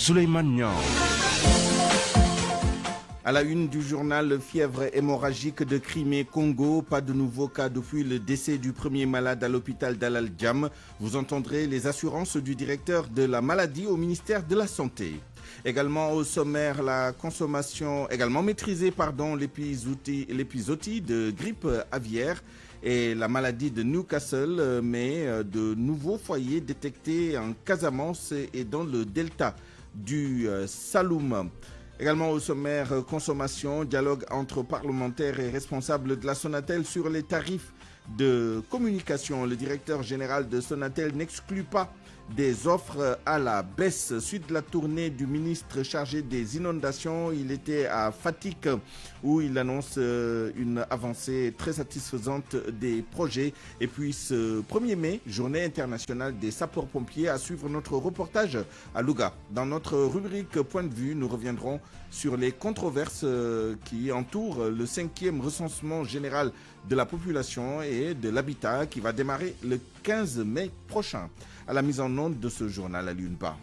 Souleymane Niang. À la une du journal, fièvre hémorragique de Crimée-Congo. Pas de nouveaux cas depuis le décès du premier malade à l'hôpital d'Al-Djam. Vous entendrez les assurances du directeur de la maladie au ministère de la Santé. Également au sommaire, la consommation, également maîtrisée, l'épizootie de grippe aviaire et la maladie de Newcastle, mais de nouveaux foyers détectés en Casamance et dans le delta du Saloum. Également au sommaire, consommation, dialogue entre parlementaires et responsables de la Sonatel sur les tarifs de communication. Le directeur général de Sonatel n'exclut pas des offres à la baisse. Suite de la tournée du ministre chargé des inondations, il était à Fatick où il annonce une avancée très satisfaisante des projets. Et puis ce 1er mai, journée internationale des sapeurs-pompiers, à suivre notre reportage à Louga. Dans notre rubrique Point de vue, nous reviendrons sur les controverses qui entourent le 5e recensement général de la population et de l'habitat qui va démarrer le 15 mai prochain. À la mise en onde de ce journal, à l'UNPA.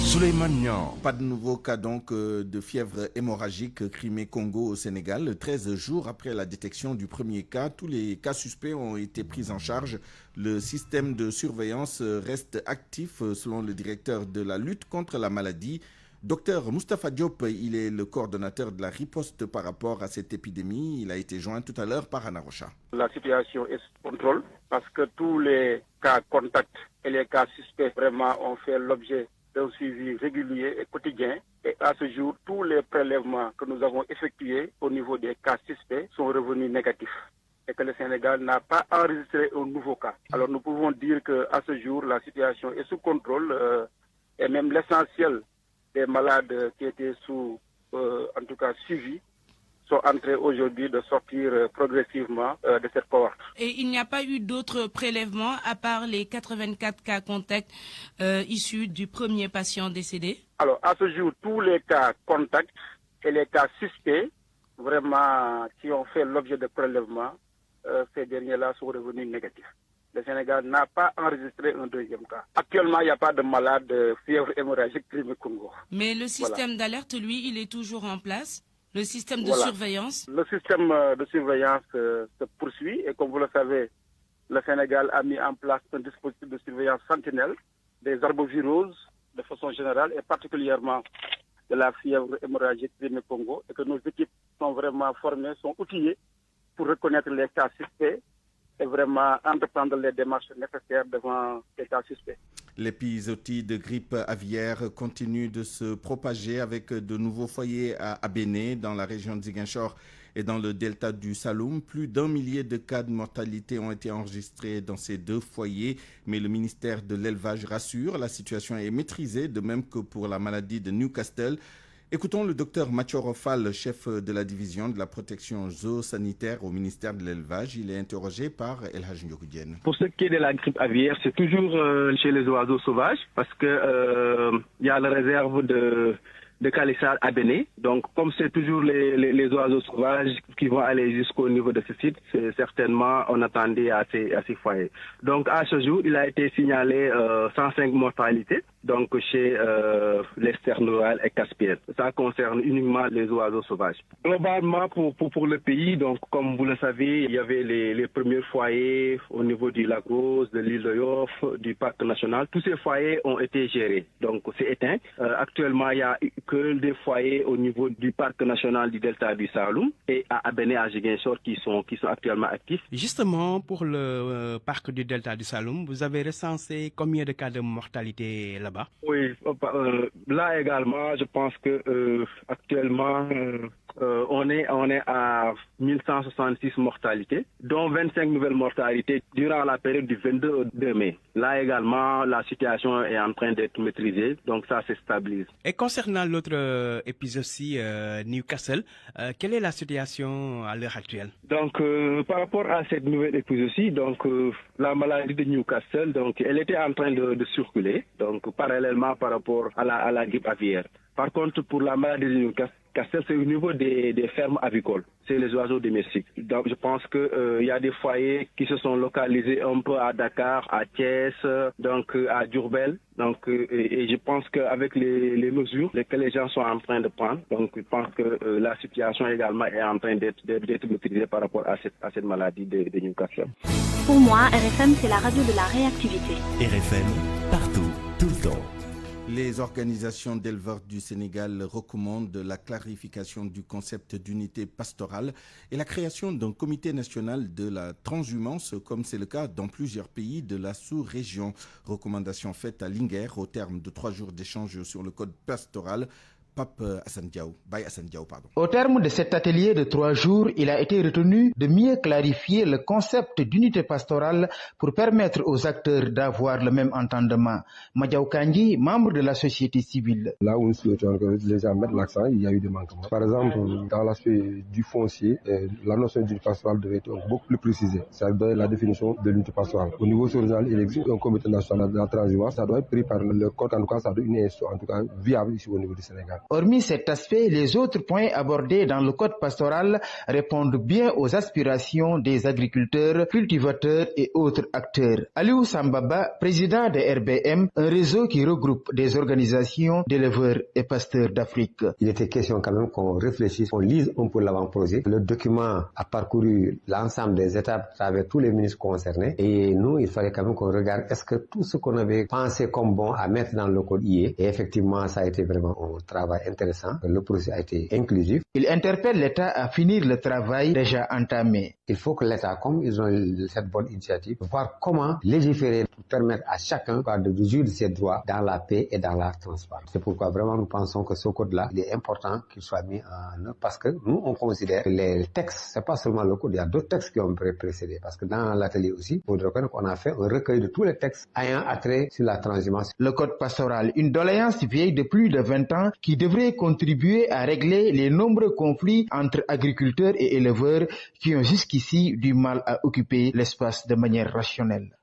Souleymane Niang. Pas de nouveau cas donc de fièvre hémorragique Crimée-Congo au Sénégal. 13 jours après la détection du premier cas, tous les cas suspects ont été pris en charge. Le système de surveillance reste actif selon le directeur de la lutte contre la maladie. Docteur Moustapha Diop, il est le coordonnateur de la riposte par rapport à cette épidémie. Il a été joint tout à l'heure par Anna Rocha. La situation est sous contrôle parce que tous les cas contacts et les cas suspects vraiment ont fait l'objet d'un suivi régulier et quotidien. Et à ce jour, tous les prélèvements que nous avons effectués au niveau des cas suspects sont revenus négatifs. Et que le Sénégal n'a pas enregistré un nouveau cas. Alors nous pouvons dire qu'à ce jour, la situation est sous contrôle et même l'essentiel des malades qui étaient en tout cas suivis, sont en train aujourd'hui de sortir progressivement de cette cohorte. Et il n'y a pas eu d'autres prélèvements à part les 84 cas contacts issus du premier patient décédé? Alors, à ce jour, tous les cas contacts et les cas suspects, vraiment, qui ont fait l'objet de prélèvements, ces derniers-là sont revenus négatifs. Le Sénégal n'a pas enregistré un deuxième cas. Actuellement, il n'y a pas de malade de fièvre hémorragique Crimée-Congo. Mais le système d'alerte, lui, il est toujours en place? Le système de surveillance? Le système de surveillance se poursuit et comme vous le savez, le Sénégal a mis en place un dispositif de surveillance sentinelle des arboviroses de façon générale et particulièrement de la fièvre hémorragique Crimée-Congo et que nos équipes sont vraiment formées, sont outillées pour reconnaître les cas suspects et vraiment entreprendre les démarches nécessaires devant les cas suspects. L'épizootie de grippe aviaire continue de se propager avec de nouveaux foyers à Béné, dans la région de Ziguinchor et dans le delta du Saloum. Plus d'1 millier de cas de mortalité ont été enregistrés dans ces deux foyers, mais le ministère de l'Élevage rassure, la situation est maîtrisée, de même que pour la maladie de Newcastle. Écoutons le docteur Mathieu Rofal, chef de la division de la protection zoosanitaire au ministère de l'Élevage. Il est interrogé par El Hadj Ndiogou. Pour ce qui est de la grippe aviaire, c'est toujours chez les oiseaux sauvages parce que y a la réserve de Calissar à Béné. Donc, comme c'est toujours les oiseaux sauvages qui vont aller jusqu'au niveau de ce site, c'est certainement on attendait à ces foyers. Donc, à ce jour, il a été signalé 105 mortalités. Donc chez les sternorales et caspiennes. Ça concerne uniquement les oiseaux sauvages. Globalement, pour le pays, donc comme vous le savez, il y avait les premiers foyers au niveau du lac Rose, de l'île de Yoff, du parc national. Tous ces foyers ont été gérés. Donc c'est éteint. Actuellement, il n'y a que des foyers au niveau du parc national du delta du Saloum et à Abéné, à Ziguinchor qui sont actuellement actifs. Justement, pour le parc du delta du Saloum, vous avez recensé combien de cas de mortalité là? Oui, là également, je pense que actuellement, on est à 1166 mortalités, dont 25 nouvelles mortalités durant la période du 22 mai. Là également, la situation est en train d'être maîtrisée, donc ça se stabilise. Et concernant l'autre épisode-ci, Newcastle, quelle est la situation à l'heure actuelle? Donc, par rapport à cette nouvelle épisode-ci, donc la maladie de Newcastle, donc elle était en train de circuler, donc parallèlement par rapport à la grippe aviaire. Par contre, pour la maladie de Newcastle, Castel, c'est au niveau des fermes avicoles. C'est les oiseaux domestiques. Donc, je pense que y a des foyers qui se sont localisés un peu à Dakar, à Thiès, donc à Diourbel. Donc, et je pense qu'avec les mesures que les gens sont en train de prendre, donc je pense que la situation également est en train d'être maîtrisée par rapport à cette maladie de Newcastle. Pour moi, RFM, c'est la radio de la réactivité. RFM, partout, tout le temps. Les organisations d'éleveurs du Sénégal recommandent la clarification du concept d'unité pastorale et la création d'un comité national de la transhumance, comme c'est le cas dans plusieurs pays de la sous-région. Recommandation faite à Linguère au terme de 3 jours d'échange sur le code pastoral. Au terme de cet atelier de 3 jours, il a été retenu de mieux clarifier le concept d'unité pastorale pour permettre aux acteurs d'avoir le même entendement. Madiaw Kandji, membre de la société civile. Là où nous souhaitons que les gens mettent l'accent, il y a eu des manquements. Par exemple, dans l'aspect du foncier, la notion d'unité pastorale devait être beaucoup plus précisée. Ça doit être la définition de l'unité pastorale. Au niveau régional, il existe un comité national de la transhumance. Ça doit être pris par le code, en tout cas, ça doit être une institution, en tout cas, viable ici au niveau du Sénégal. Hormis cet aspect, les autres points abordés dans le code pastoral répondent bien aux aspirations des agriculteurs, cultivateurs et autres acteurs. Aliou Sambaba, président de RBM, un réseau qui regroupe des organisations d'éleveurs et pasteurs d'Afrique. Il était question quand même qu'on réfléchisse, qu'on lise un peu l'avant-projet. Le document a parcouru l'ensemble des étapes à travers tous les ministres concernés et nous, il fallait quand même qu'on regarde est-ce que tout ce qu'on avait pensé comme bon à mettre dans le code y est. Et effectivement, ça a été vraiment un travail intéressant. Le processus a été inclusif. Il interpelle l'État à finir le travail déjà entamé. Il faut que l'État, comme ils ont cette bonne initiative, voir comment légiférer pour permettre à chacun de jouir de ses droits dans la paix et dans la transparence. C'est pourquoi vraiment nous pensons que ce code-là, il est important qu'il soit mis en œuvre parce que nous, on considère que les textes, c'est pas seulement le code, il y a d'autres textes qui ont précédé. Parce que dans l'atelier aussi, il faut reconnaître qu'on a fait un recueil de tous les textes ayant attrait sur la transhumance. Le code pastoral, une doléance vieille de plus de 20 ans qui devrait contribuer à régler les nombreux conflits entre agriculteurs et éleveurs qui ont jusqu'ici du mal à occuper l'espace de manière rationnelle.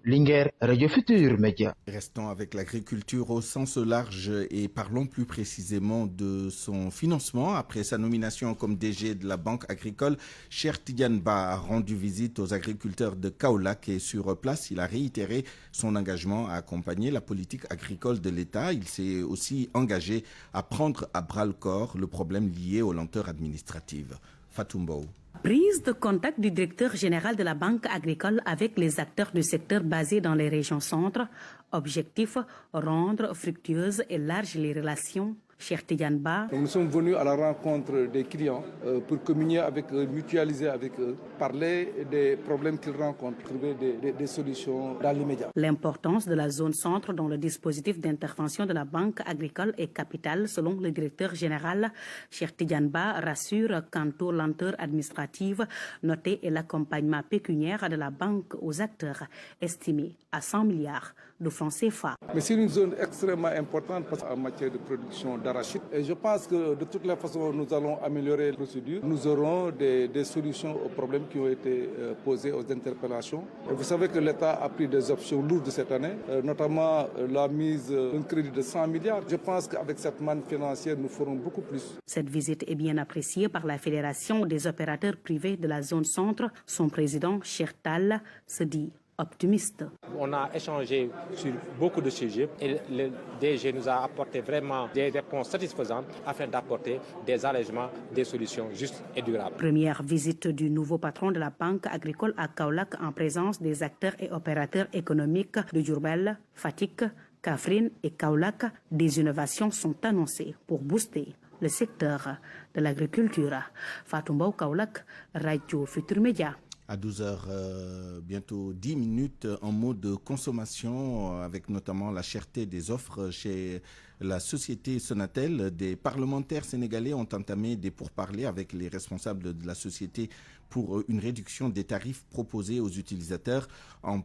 Linguère, Radio Futur Média. Restons avec l'agriculture au sens large et parlons plus précisément de son financement. Après sa nomination comme DG de la Banque agricole, Cheikh Tidiane Ba a rendu visite aux agriculteurs de Kaolack et sur place, il a réitéré son engagement à accompagner la politique agricole de l'État. Il s'est aussi engagé à prendre à bras-le-corps le problème lié aux lenteurs administratives. Fatou Mbow. Prise de contact du directeur général de la Banque agricole avec les acteurs du secteur basés dans les régions centres. Objectif, rendre fructueuses et larges les relations. Cheikh Tidiane Ba. Nous sommes venus à la rencontre des clients pour communier avec eux, mutualiser avec eux, parler des problèmes qu'ils rencontrent, trouver des solutions dans l'immédiat. L'importance de la zone centre dans le dispositif d'intervention de la Banque agricole est capitale selon le directeur général. Cheikh Tidiane Ba rassure quant aux lenteurs administratives notées et l'accompagnement pécuniaire de la banque aux acteurs estimé à 100 milliards de francs CFA. Mais c'est une zone extrêmement importante en matière de production d'arachide. Et je pense que de toutes les façons, nous allons améliorer la procédure. Nous aurons des solutions aux problèmes qui ont été posés aux interpellations. Et vous savez que l'État a pris des options lourdes cette année, notamment la mise d'un crédit de 100 milliards. Je pense qu'avec cette manne financière, nous ferons beaucoup plus. Cette visite est bien appréciée par la Fédération des opérateurs privés de la zone centre. Son président, Cheikh Tall, se dit optimiste. On a échangé sur beaucoup de sujets et le DG nous a apporté vraiment des réponses satisfaisantes afin d'apporter des allègements, des solutions justes et durables. Première visite du nouveau patron de la Banque agricole à Kaolack en présence des acteurs et opérateurs économiques de Diourbel, Fatick, Kaffrine et Kaolack. Des innovations sont annoncées pour booster le secteur de l'agriculture. Fatou Mbow, Kaolack, Radio Futur Média. À 12h, bientôt 10 minutes, en mode consommation, avec notamment la cherté des offres chez la société Sonatel. Des parlementaires sénégalais ont entamé des pourparlers avec les responsables de la société pour une réduction des tarifs proposés aux utilisateurs. Au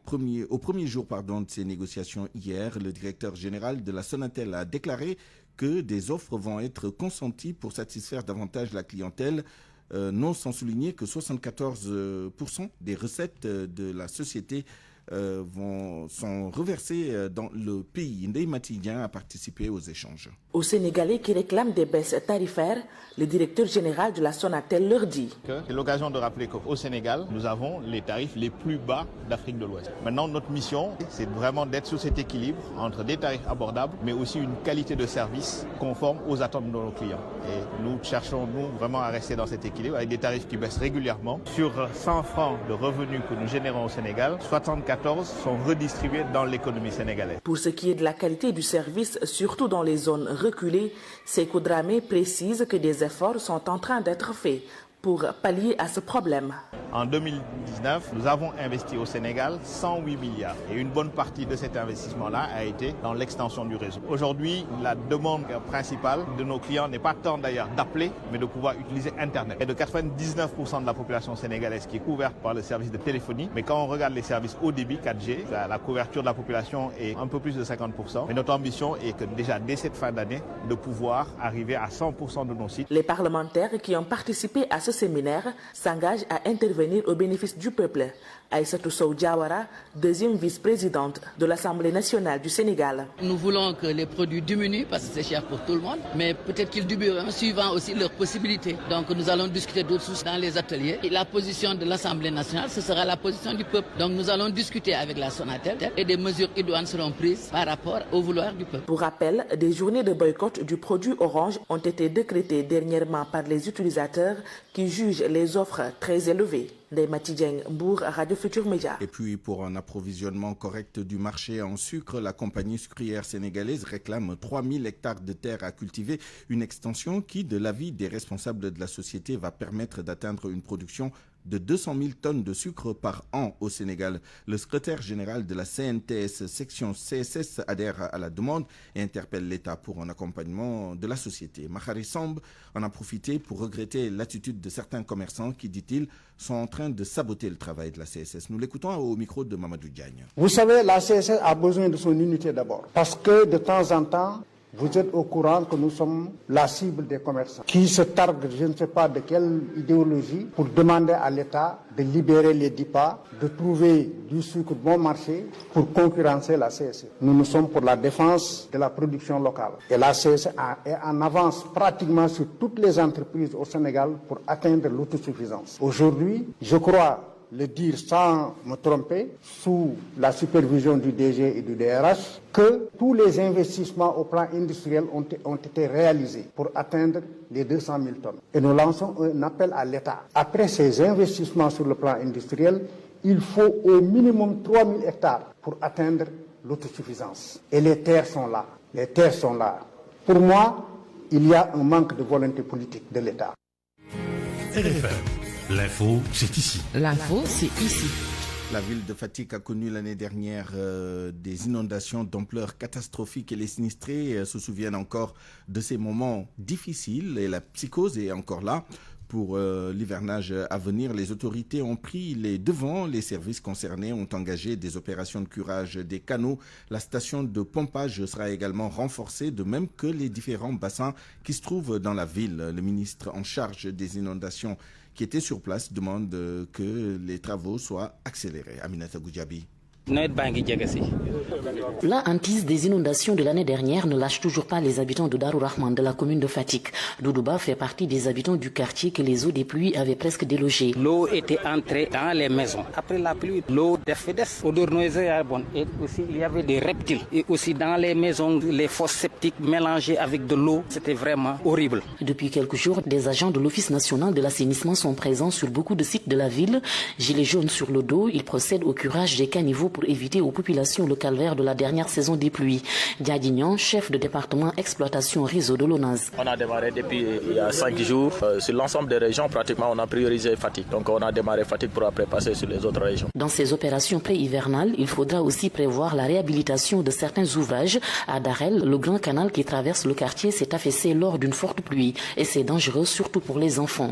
premier jour de ces négociations hier, le directeur général de la Sonatel a déclaré que des offres vont être consenties pour satisfaire davantage la clientèle. Non sans souligner que 74% des recettes de la société sont reversés dans le pays. Ndeye Matidien a participé aux échanges. Aux Sénégalais qui réclament des baisses tarifaires, le directeur général de la Sonatel leur dit. C'est l'occasion de rappeler qu'au Sénégal, nous avons les tarifs les plus bas d'Afrique de l'Ouest. Maintenant, notre mission, c'est vraiment d'être sur cet équilibre entre des tarifs abordables, mais aussi une qualité de service conforme aux attentes de nos clients. Et nous cherchons, vraiment à rester dans cet équilibre avec des tarifs qui baissent régulièrement. Sur 100 francs de revenus que nous générons au Sénégal, 74 sont redistribués dans l'économie sénégalaise. Pour ce qui est de la qualité du service, surtout dans les zones reculées, Sékou Dramé précise que des efforts sont en train d'être faits pour pallier à ce problème. En 2019, nous avons investi au Sénégal 108 milliards et une bonne partie de cet investissement-là a été dans l'extension du réseau. Aujourd'hui, la demande principale de nos clients n'est pas tant d'ailleurs d'appeler, mais de pouvoir utiliser Internet. Et de 99% de la population sénégalaise qui est couverte par le service de téléphonie, mais quand on regarde les services haut débit 4G, la couverture de la population est un peu plus de 50%. Mais notre ambition est que déjà dès cette fin d'année, de pouvoir arriver à 100% de nos sites. Les parlementaires qui ont participé à ce séminaire s'engagent à intervenir au bénéfice du peuple. Aïssatou Sow Diawara, deuxième vice-présidente de l'Assemblée nationale du Sénégal. Nous voulons que les produits diminuent parce que c'est cher pour tout le monde, mais peut-être qu'ils diminueront suivant aussi leurs possibilités. Donc nous allons discuter d'autres choses dans les ateliers. Et la position de l'Assemblée nationale, ce sera la position du peuple. Donc nous allons discuter avec la Sonatel et des mesures idoines seront prises par rapport au vouloir du peuple. Pour rappel, des journées de boycott du produit orange ont été décrétées dernièrement par les utilisateurs qui jugent les offres très élevées. Ndeye Matidien, Mbour, Radio Futur Média. Et puis, pour un approvisionnement correct du marché en sucre, la compagnie sucrière sénégalaise réclame 3000 hectares de terre à cultiver, une extension qui, de l'avis des responsables de la société, va permettre d'atteindre une production de 200 000 tonnes de sucre par an au Sénégal. Le secrétaire général de la CNTS section CSS adhère à la demande et interpelle l'État pour un accompagnement de la société. Mahari Samb en a profité pour regretter l'attitude de certains commerçants qui, dit-il, sont en train de saboter le travail de la CSS. Nous l'écoutons au micro de Mamadou Diagne. Vous savez, la CSS a besoin de son unité d'abord. Parce que de temps en temps, vous êtes au courant que nous sommes la cible des commerçants qui se targuent, je ne sais pas de quelle idéologie, pour demander à l'État de libérer les DIPA, de trouver du sucre bon marché pour concurrencer la CSE. Nous sommes pour la défense de la production locale. Et la CSE est en avance pratiquement sur toutes les entreprises au Sénégal pour atteindre l'autosuffisance. Aujourd'hui, je crois le dire sans me tromper, sous la supervision du DG et du DRH, que tous les investissements au plan industriel ont été réalisés pour atteindre les 200 000 tonnes. Et nous lançons un appel à l'État. Après ces investissements sur le plan industriel, il faut au minimum 3 000 hectares pour atteindre l'autosuffisance. Et les terres sont là. Les terres sont là. Pour moi, il y a un manque de volonté politique de l'État. L'info, c'est ici. L'info, c'est ici. La ville de Fatick a connu l'année dernière des inondations d'ampleur catastrophique et les sinistrés se souviennent encore de ces moments difficiles et la psychose est encore là. Pour l'hivernage à venir, les autorités ont pris les devants. Les services concernés ont engagé des opérations de curage des canaux. La station de pompage sera également renforcée, de même que les différents bassins qui se trouvent dans la ville. Le ministre en charge des inondations qui était sur place demande que les travaux soient accélérés. Aminata Goudjabi. La hantise des inondations de l'année dernière ne lâche toujours pas les habitants de Darou Rahman de la commune de Fatick. Doudouba fait partie des habitants du quartier que les eaux des pluies avaient presque délogé. L'eau était entrée dans les maisons. Après la pluie, l'eau défédait. Odeur noiseuse et aussi il y avait des reptiles. Et aussi dans les maisons, les fosses septiques mélangées avec de l'eau. C'était vraiment horrible. Depuis quelques jours, des agents de l'Office national de l'assainissement sont présents sur beaucoup de sites de la ville. Gilets jaunes sur le dos, ils procèdent au curage des caniveaux pour éviter aux populations le calvaire de la dernière saison des pluies. Diadignan, chef de département exploitation réseau de l'ONAS. On a démarré depuis il y a 5 jours. Sur l'ensemble des régions, pratiquement, on a priorisé Fatick. Donc on a démarré Fatick pour après passer sur les autres régions. Dans ces opérations pré-hivernales, il faudra aussi prévoir la réhabilitation de certains ouvrages. À Darel, le grand canal qui traverse le quartier s'est affaissé lors d'une forte pluie. Et c'est dangereux, surtout pour les enfants.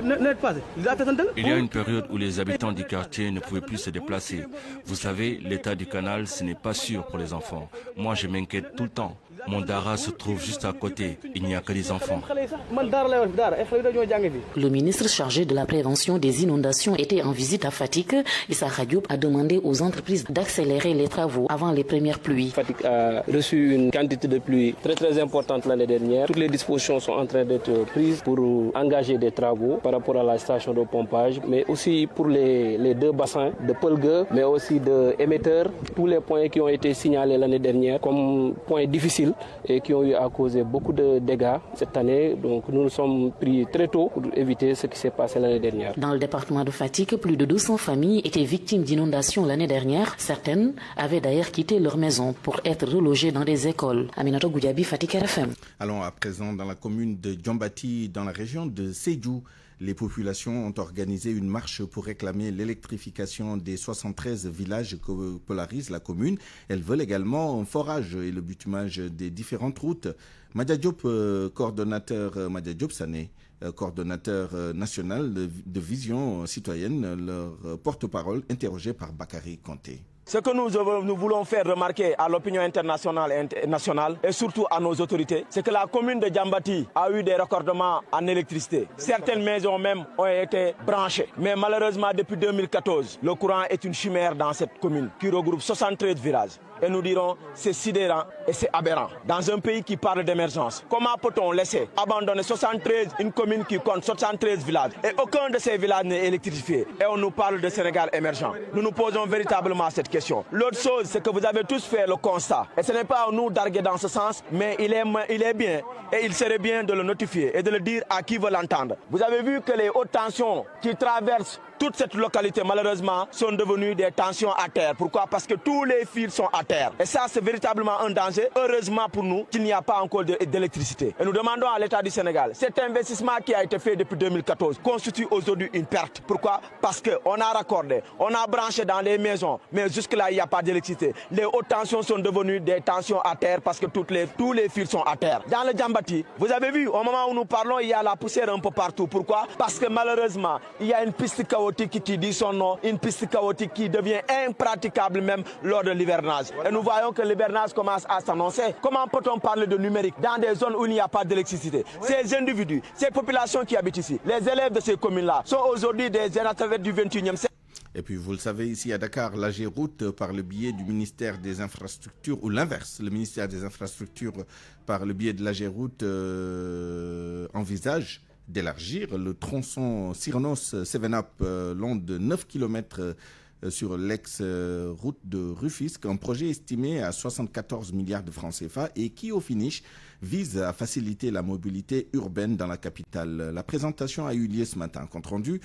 Il y a une période où les habitants du quartier ne pouvaient plus se déplacer. Vous savez, l'état du canal, ce n'est pas sûr pour les enfants. Moi, je m'inquiète tout le temps. Mon Dara se trouve juste à côté. Il n'y a que des enfants. Le ministre chargé de la prévention des inondations était en visite à Fatick. Issa Diop a demandé aux entreprises d'accélérer les travaux avant les premières pluies. Fatick a reçu une quantité de pluie très importante l'année dernière. Toutes les dispositions sont en train d'être prises pour engager des travaux par rapport à la station de pompage, mais aussi pour les deux bassins de Pelgue, mais aussi de émetteurs. Tous les points qui ont été signalés l'année dernière comme points difficiles et qui ont eu à causer beaucoup de dégâts cette année. Donc nous nous sommes pris très tôt pour éviter ce qui s'est passé l'année dernière. Dans le département de Fatick, plus de 200 familles étaient victimes d'inondations l'année dernière. Certaines avaient d'ailleurs quitté leur maison pour être relogées dans des écoles. Aminato Goudiaby, Fatick RFM. Allons à présent dans la commune de Djambati, dans la région de Sédhiou. Les populations ont organisé une marche pour réclamer l'électrification des 73 villages que polarise la commune. Elles veulent également un forage et le bitumage des différentes routes. Madia Diop, coordonnateur national de Vision Citoyenne, leur porte-parole, interrogé par Bakary Kanté. Ce que nous voulons faire remarquer à l'opinion internationale et nationale et surtout à nos autorités, c'est que la commune de Djambati a eu des raccordements en électricité. Certaines maisons même ont été branchées. Mais malheureusement, depuis 2014, le courant est une chimère dans cette commune qui regroupe 73 villages. Et nous dirons, c'est sidérant et c'est aberrant. Dans un pays qui parle d'émergence, comment peut-on laisser abandonner une commune qui compte 73 villages et aucun de ces villages n'est électrifié? Et on nous parle de Sénégal émergent. Nous nous posons véritablement cette question. L'autre chose, c'est que vous avez tous fait le constat. Et ce n'est pas à nous d'arguer dans ce sens, mais il est bien et il serait bien de le notifier et de le dire à qui veut l'entendre. Vous avez vu que les hautes tensions qui traversent toute cette localité, malheureusement, sont devenues des tensions à terre. Pourquoi? Parce que tous les fils sont à terre. Et ça, c'est véritablement un danger. Heureusement pour nous qu'il n'y a pas encore d'électricité. Et nous demandons à l'État du Sénégal, cet investissement qui a été fait depuis 2014 constitue aujourd'hui une perte. Pourquoi? Parce qu'on a raccordé, on a branché dans les maisons, mais jusque-là, il n'y a pas d'électricité. Les hautes tensions sont devenues des tensions à terre parce que tous les fils sont à terre. Dans le Djambati, vous avez vu, au moment où nous parlons, il y a la poussière un peu partout. Pourquoi? Parce que malheureusement, il y a une piste chaotique qui dit son nom, une piste chaotique qui devient impraticable même lors de l'hivernage. Et nous voyons que l'hivernage commence à s'annoncer. Comment peut-on parler de numérique dans des zones où il n'y a pas d'électricité? Ces individus, ces populations qui habitent ici, les élèves de ces communes-là sont aujourd'hui des analphabètes du 21e siècle. Et puis vous le savez, ici à Dakar, l'AGEROUTE, par le biais du ministère des Infrastructures, ou l'inverse, le ministère des Infrastructures, par le biais de l'AGEROUTE, envisage d'élargir le tronçon Cyranos-Sevenap long de 9 km sur l'ex-route de Rufisque, un projet estimé à 74 milliards de francs CFA et qui, au finish, vise à faciliter la mobilité urbaine dans la capitale. La présentation a eu lieu ce matin. Compte rendu,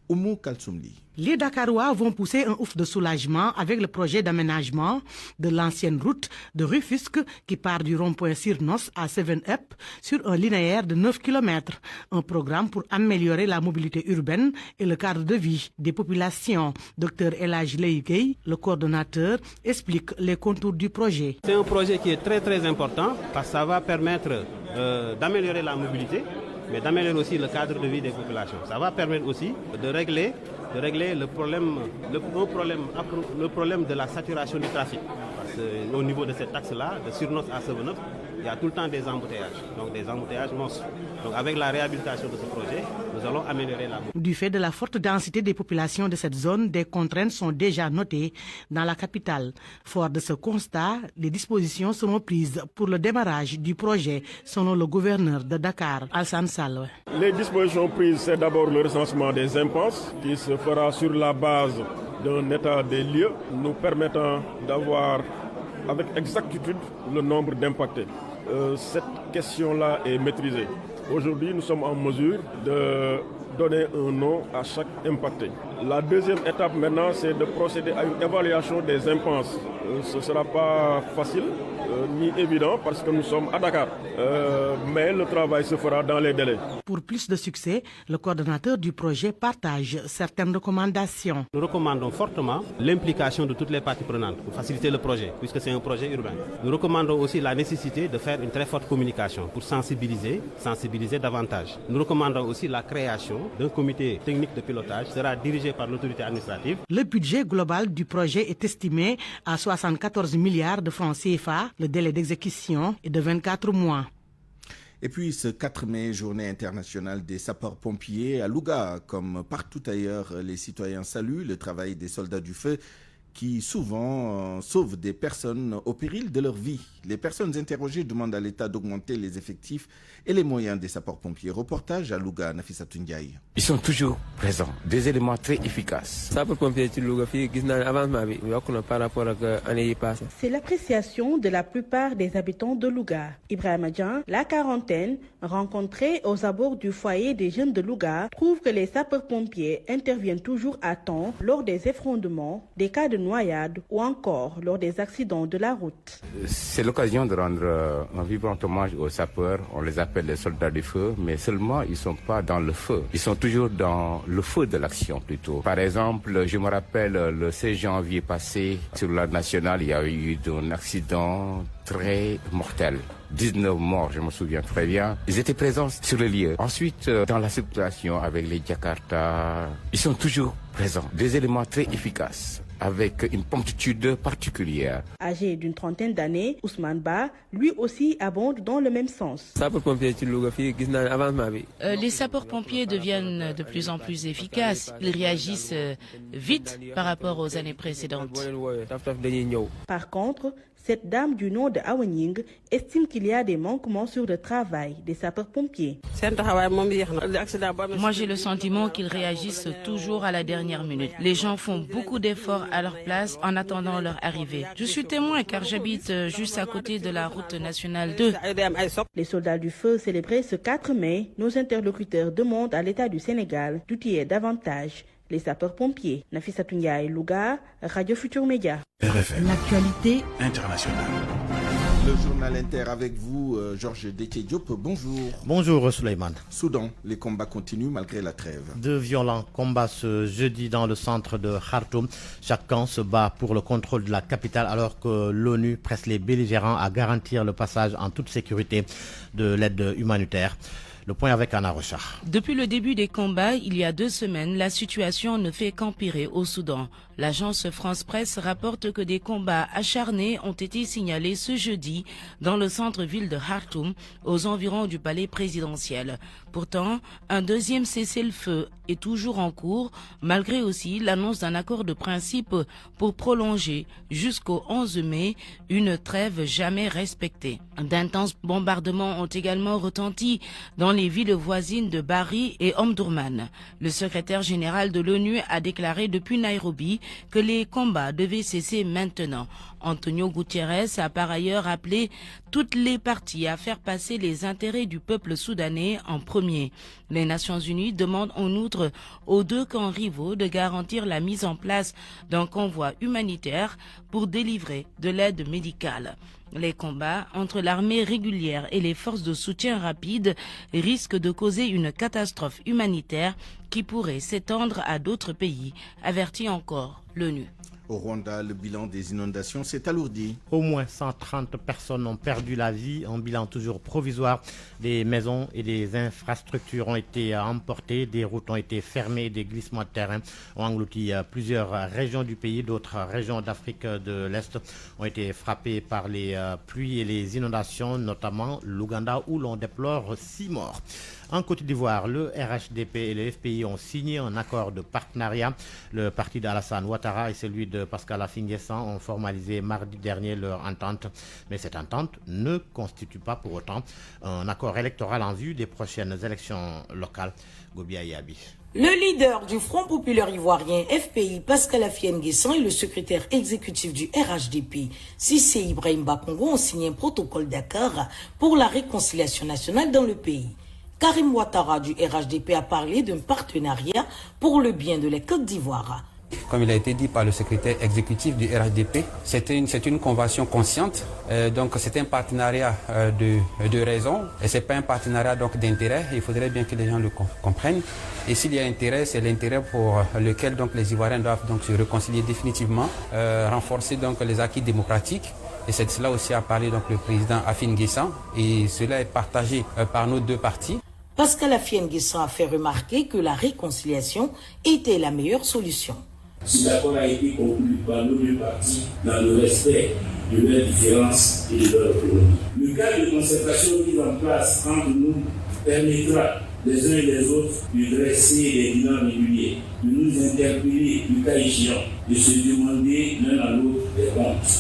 Oumou Kalsoumli. Les Dakarois vont pousser un ouf de soulagement avec le projet d'aménagement de l'ancienne route de Rufisque qui part du rond-point Cyranos à Seven-Up sur un linéaire de 9 km. Un programme pour améliorer la mobilité urbaine et le cadre de vie des populations. Dr Elhadj Leïgueye, le coordonnateur, explique les contours du projet. C'est un projet qui est très important parce que ça va permettre d'améliorer la mobilité, mais d'améliorer aussi le cadre de vie des populations. Ça va permettre aussi de régler le problème de la saturation du trafic. Parce qu'au niveau de cet axe-là, de Cyranos à Seven-Up, il y a tout le temps des embouteillages, donc des embouteillages monstres. Donc avec la réhabilitation de ce projet, nous allons améliorer la mobilité. Du fait de la forte densité des populations de cette zone, des contraintes sont déjà notées dans la capitale. Fort de ce constat, les dispositions seront prises pour le démarrage du projet, selon le gouverneur de Dakar, Alassane Sall. Les dispositions prises, c'est d'abord le recensement des impenses qui se fera sur la base d'un état des lieux, nous permettant d'avoir avec exactitude le nombre d'impactés. Cette question-là est maîtrisée. Aujourd'hui, nous sommes en mesure de donner un nom à chaque impacté. La deuxième étape maintenant, c'est de procéder à une évaluation des impenses. Ce ne sera pas facile ni évident parce que nous sommes à Dakar, mais le travail se fera dans les délais. Pour plus de succès, le coordonnateur du projet partage certaines recommandations. Nous recommandons fortement l'implication de toutes les parties prenantes pour faciliter le projet, puisque c'est un projet urbain. Nous recommandons aussi la nécessité de faire une très forte communication pour sensibiliser davantage. Nous recommandons aussi la création d'un comité technique de pilotage sera dirigé par l'autorité administrative. Le budget global du projet est estimé à 74 milliards de francs CFA. Le délai d'exécution est de 24 mois. Et puis ce 4 mai, journée internationale des sapeurs-pompiers à Louga. Comme partout ailleurs, les citoyens saluent le travail des soldats du feu qui souvent sauvent des personnes au péril de leur vie. Les personnes interrogées demandent à l'État d'augmenter les effectifs et les moyens des sapeurs-pompiers. Reportage à Louga, Nafissatou Ndiaye. Ils sont toujours présents, des éléments très efficaces. C'est l'appréciation de la plupart des habitants de Louga. Ibrahima Dian, la quarantaine, rencontrée aux abords du foyer des jeunes de Louga, trouve que les sapeurs-pompiers interviennent toujours à temps lors des effondrements, des cas de noyade ou encore lors des accidents de la route. C'est l'occasion de rendre un vibrant hommage aux sapeurs. On les appelle les soldats du feu, mais seulement ils ne sont pas dans le feu. Ils sont toujours dans le feu de l'action plutôt. Par exemple, je me rappelle le 16 janvier passé, sur la nationale, il y a eu un accident très mortel. 19 morts, je me souviens très bien. Ils étaient présents sur le lieu. Ensuite, dans la circulation avec les Jakarta, ils sont toujours présents. Des éléments très efficaces, avec une promptitude particulière. Âgé d'une trentaine d'années, Ousmane Ba, lui aussi abonde dans le même sens. Les sapeurs-pompiers deviennent de plus en plus efficaces. Ils réagissent vite par rapport aux années précédentes. Par contre, cette dame du nom de Awening estime qu'il y a des manquements sur le travail des sapeurs-pompiers. Moi, j'ai le sentiment qu'ils réagissent toujours à la dernière minute. Les gens font beaucoup d'efforts à leur place en attendant leur arrivée. Je suis témoin car j'habite juste à côté de la route nationale 2. Les soldats du feu célébrés ce 4 mai, nos interlocuteurs demandent à l'État du Sénégal d'outiller davantage les sapeurs-pompiers. Nafissatou Ndiaye, Louga, Radio Futur Média. RFM. L'actualité internationale. Le journal Inter avec vous, Georges Détié Diop. Bonjour. Bonjour Souleymane. Soudan, les combats continuent malgré la trêve. De violents combats ce jeudi dans le centre de Khartoum. Chaque camp se bat pour le contrôle de la capitale alors que l'ONU presse les belligérants à garantir le passage en toute sécurité de l'aide humanitaire. Le point avec Anna Rocha. Depuis le début des combats, il y a 2 semaines, la situation ne fait qu'empirer au Soudan. L'agence France Presse rapporte que des combats acharnés ont été signalés ce jeudi dans le centre-ville de Khartoum, aux environs du palais présidentiel. Pourtant, un deuxième cessez-le-feu est toujours en cours, malgré aussi l'annonce d'un accord de principe pour prolonger jusqu'au 11 mai une trêve jamais respectée. D'intenses bombardements ont également retenti dans les villes voisines de Bari et Omdurman. Le secrétaire général de l'ONU a déclaré depuis Nairobi que les combats devaient cesser maintenant. Antonio Guterres a par ailleurs appelé toutes les parties à faire passer les intérêts du peuple soudanais en premier. Les Nations Unies demandent en outre aux 2 camps rivaux de garantir la mise en place d'un convoi humanitaire pour délivrer de l'aide médicale. Les combats entre l'armée régulière et les forces de soutien rapide risquent de causer une catastrophe humanitaire qui pourrait s'étendre à d'autres pays, avertit encore l'ONU. Au Rwanda, le bilan des inondations s'est alourdi. Au moins 130 personnes ont perdu la vie, un bilan toujours provisoire. Des maisons et des infrastructures ont été emportées, des routes ont été fermées, des glissements de terrain ont englouti plusieurs régions du pays. D'autres régions d'Afrique de l'Est ont été frappées par les pluies et les inondations, notamment l'Ouganda où l'on déplore 6 morts. En Côte d'Ivoire, le RHDP et le FPI ont signé un accord de partenariat. Le parti d'Alassane Ouattara et celui de Pascal Affi-N'Guessan ont formalisé mardi dernier leur entente. Mais cette entente ne constitue pas pour autant un accord électoral en vue des prochaines élections locales. Gobia Yabi. Le leader du Front populaire ivoirien FPI, Pascal Affi-N'Guessan, et le secrétaire exécutif du RHDP, Cissé Ibrahim Bakongo, ont signé un protocole d'accord pour la réconciliation nationale dans le pays. Karim Ouattara du RHDP a parlé d'un partenariat pour le bien de la Côte d'Ivoire. Comme il a été dit par le secrétaire exécutif du RHDP, c'est une convention consciente, donc c'est un partenariat de raison, et c'est pas un partenariat donc d'intérêt. Il faudrait bien que les gens le comprennent. Et s'il y a intérêt, c'est l'intérêt pour lequel donc les Ivoiriens doivent donc se réconcilier définitivement, renforcer donc les acquis démocratiques. Et c'est de cela aussi a parlé donc le président Affi-N'Guessan, et cela est partagé par nos 2 partis. Pascal Afien-Guessan a fait remarquer que la réconciliation était la meilleure solution. Si l'accord a été conclu par nos deux parties dans le respect de leurs différences et de leur autonomie, le cadre de concertation mis en place entre nous permettra les uns et les autres de dresser des bilans réguliers, de nous interpeller du cas échéant, de se demander l'un à l'autre des comptes.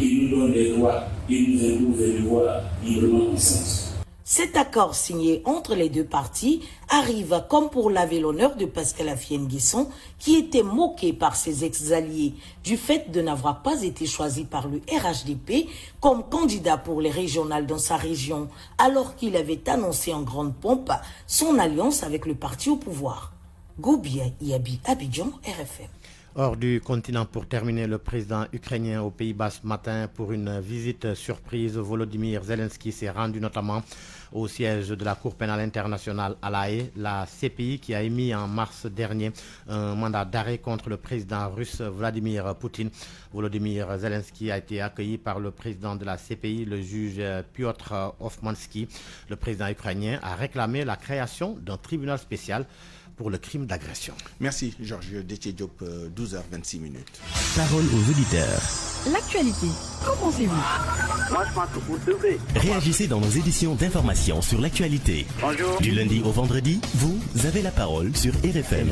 Il nous donne des droits et nous impose des devoirs librement en sens. Cet accord signé entre les deux parties arrive comme pour laver l'honneur de Pascal Afien-Guessan, qui était moqué par ses ex-alliés du fait de n'avoir pas été choisi par le RHDP comme candidat pour les régionales dans sa région, alors qu'il avait annoncé en grande pompe son alliance avec le parti au pouvoir. Gobia Yabi, Abidjan, RFM. Hors du continent, pour terminer, le président ukrainien aux Pays-Bas ce matin pour une visite surprise. Volodymyr Zelensky s'est rendu notamment au siège de la Cour pénale internationale à La Haye, la CPI qui a émis en mars dernier un mandat d'arrêt contre le président russe Vladimir Poutine. Volodymyr Zelensky a été accueilli par le président de la CPI, le juge Piotr Hofmansky. Le président ukrainien a réclamé la création d'un tribunal spécial pour le crime d'agression. Merci Georges Détié Diop, 12h26. Parole aux auditeurs. L'actualité, qu'en pensez-vous? Moi je pense que vous devez. Réagissez dans nos éditions d'information sur l'actualité. Bonjour. Du lundi au vendredi, vous avez la parole sur RFM.